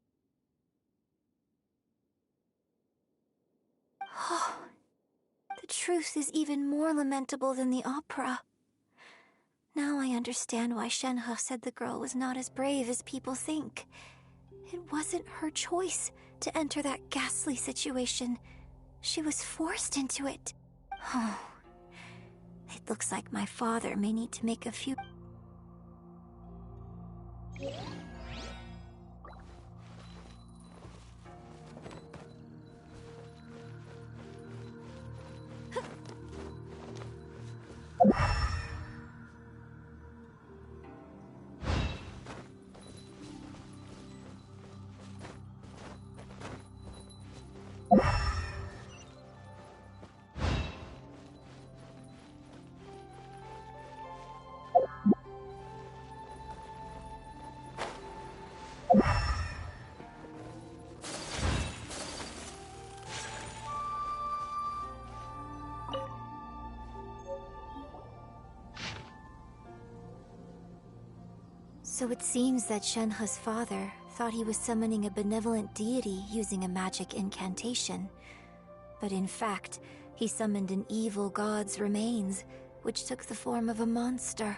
Oh, the truth is even more lamentable than the opera. Now I understand why Shenhe said the girl was not as brave as people think. It wasn't her choice to enter that ghastly situation. She was forced into it. Oh, it looks like my father may need to make a few... So it seems that Shenhe's father thought he was summoning a benevolent deity using a magic incantation. But in fact, he summoned an evil god's remains, which took the form of a monster.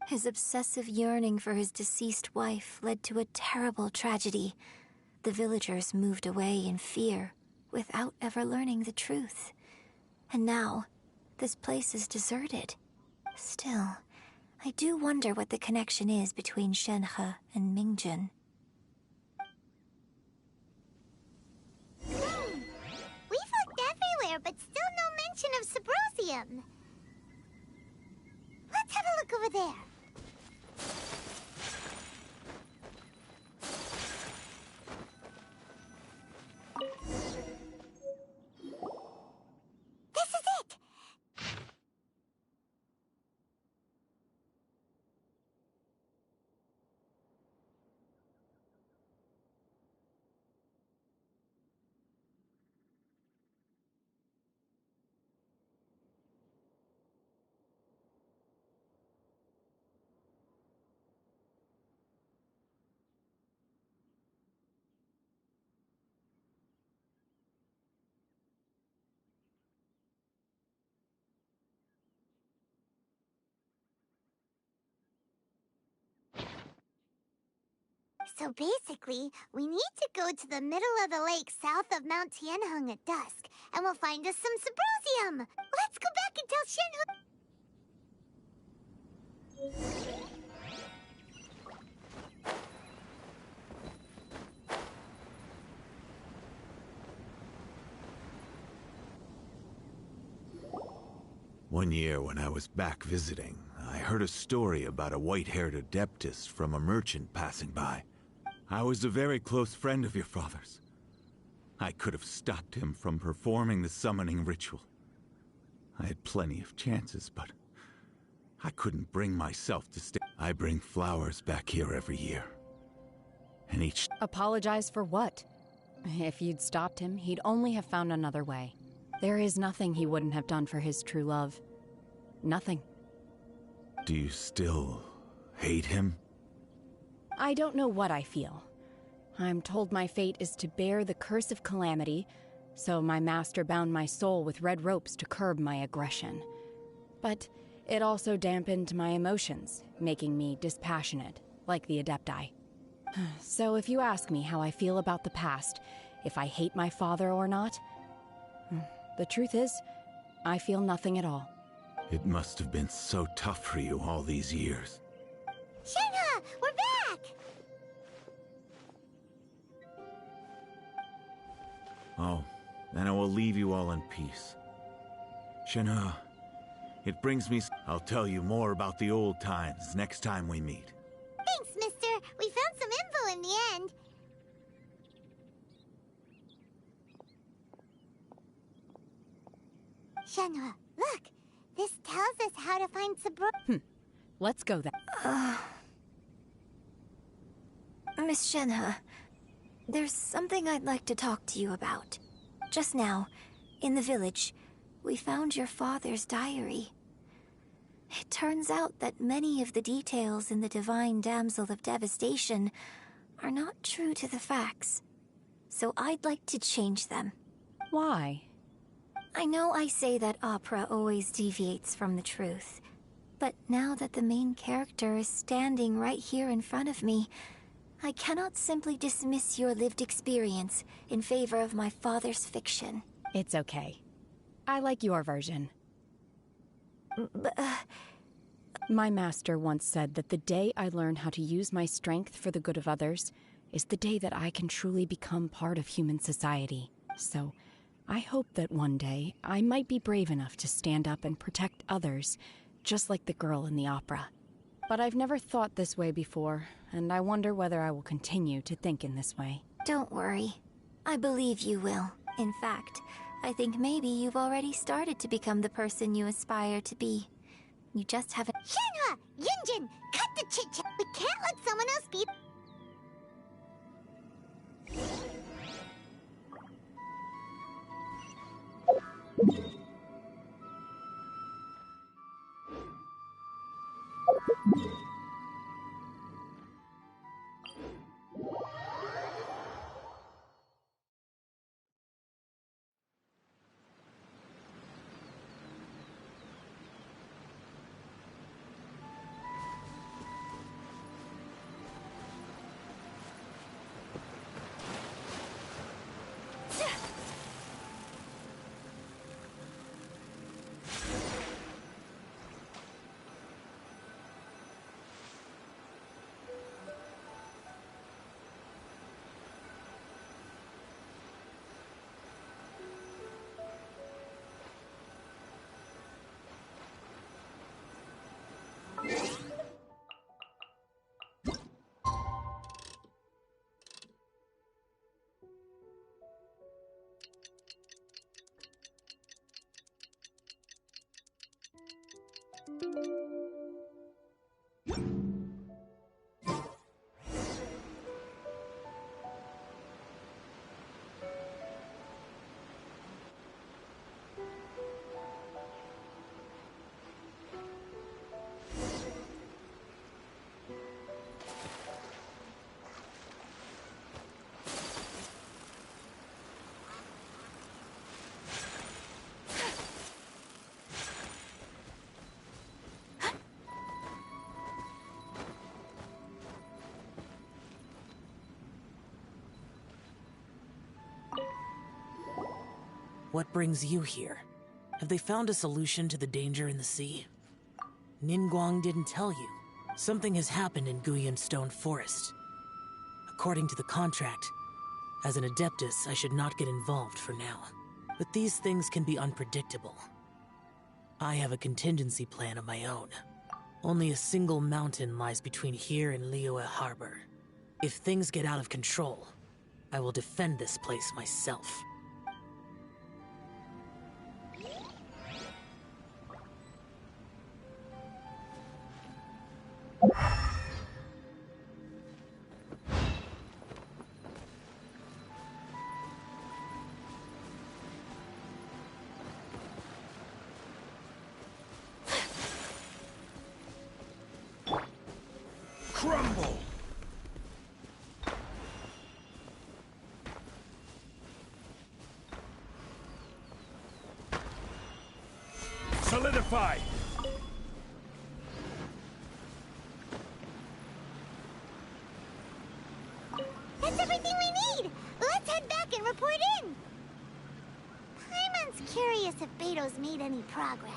His obsessive yearning for his deceased wife led to a terrible tragedy. The villagers moved away in fear, without ever learning the truth. And now, this place is deserted. Still, I do wonder what the connection is between Shenhe and Mingjun. We've looked everywhere, but still no mention of Sybrosium. Let's have a look over there. This is it! So basically, we need to go to the middle of the lake south of Mount Tianheng at dusk, and we'll find us some Sybrosium. Let's go back and tell Shenhe. One year when I was back visiting, I heard a story about a white-haired adeptus from a merchant passing by. I was a very close friend of your father's. I could have stopped him from performing the summoning ritual. I had plenty of chances, but I couldn't bring myself to stay. I bring flowers back here every year. And each... Apologize for what? If you'd stopped him, he'd only have found another way. There is nothing he wouldn't have done for his true love. Nothing. Do you still hate him? I don't know what I feel. I'm told my fate is to bear the curse of calamity, so my master bound my soul with red ropes to curb my aggression. But it also dampened my emotions, making me dispassionate, like the Adepti. So if you ask me how I feel about the past, if I hate my father or not, the truth is, I feel nothing at all. It must have been so tough for you all these years. Shenhe, we're back! Oh, then I will leave you all in peace. Shenhe, it brings me... I'll tell you more about the old times next time we meet. Thanks, mister. We found some info in the end. Shenhe, look! This tells us how to find Sybrosium. Let's go then. Miss Shenhe, there's something I'd like to talk to you about. Just now, in the village, we found your father's diary. It turns out that many of the details in the Divine Damsel of Devastation are not true to the facts. So I'd like to change them. Why? I know I say that opera always deviates from the truth, but now that the main character is standing right here in front of me, I cannot simply dismiss your lived experience in favor of my father's fiction. It's okay. I like your version. My master once said that the day I learn how to use my strength for the good of others is the day that I can truly become part of human society. So, I hope that one day I might be brave enough to stand up and protect others, just like the girl in the opera. But I've never thought this way before, and I wonder whether I will continue to think in this way. Don't worry. I believe you will. In fact, I think maybe you've already started to become the person you aspire to be. You just haven't... Shenhe! Yunjin! Cut the chit-chat! We can't let someone else be... What brings you here? Have they found a solution to the danger in the sea? Ningguang didn't tell you. Something has happened in Guyan Stone Forest. According to the contract, as an Adeptus, I should not get involved for now. But these things can be unpredictable. I have a contingency plan of my own. Only a single mountain lies between here and Liyue Harbor. If things get out of control, I will defend this place myself. Crumble! Solidify! That's everything we need! Let's head back and report in! Paimon's curious if Beto's made any progress.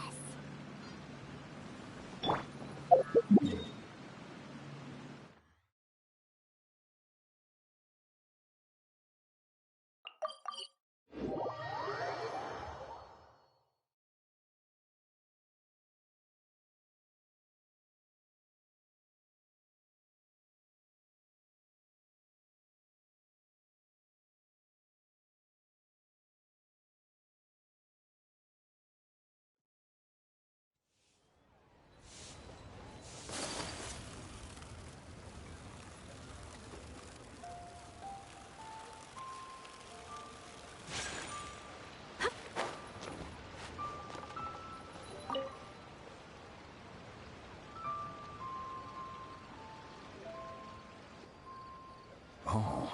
Oh,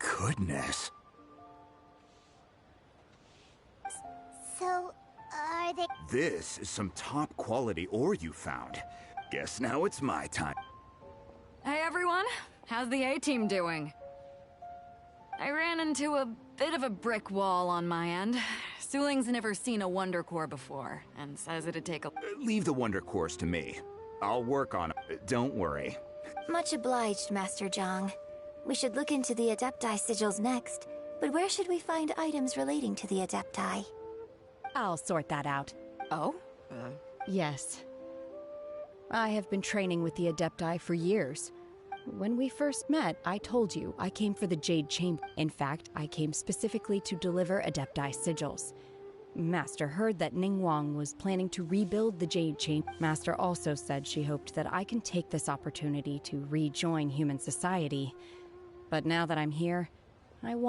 goodness. So, are they... This is some top quality ore you found. Guess now it's my time. Hey everyone, how's the A-team doing? I ran into a bit of a brick wall on my end. Suling's never seen a Wonder Core before, and says it'd take a... Leave the Wonder Cores to me. I'll work on it. Don't worry. Much obliged, Master Zhang. We should look into the Adepti sigils next, but where should we find items relating to the Adepti? I'll sort that out. Oh? Yes. I have been training with the Adepti for years. When we first met, I told you I came for the Jade Chamber. In fact, I came specifically to deliver Adepti sigils. Master heard that Ningguang was planning to rebuild the Jade Chamber. Master also said she hoped that I can take this opportunity to rejoin human society. But now that I'm here, I wonder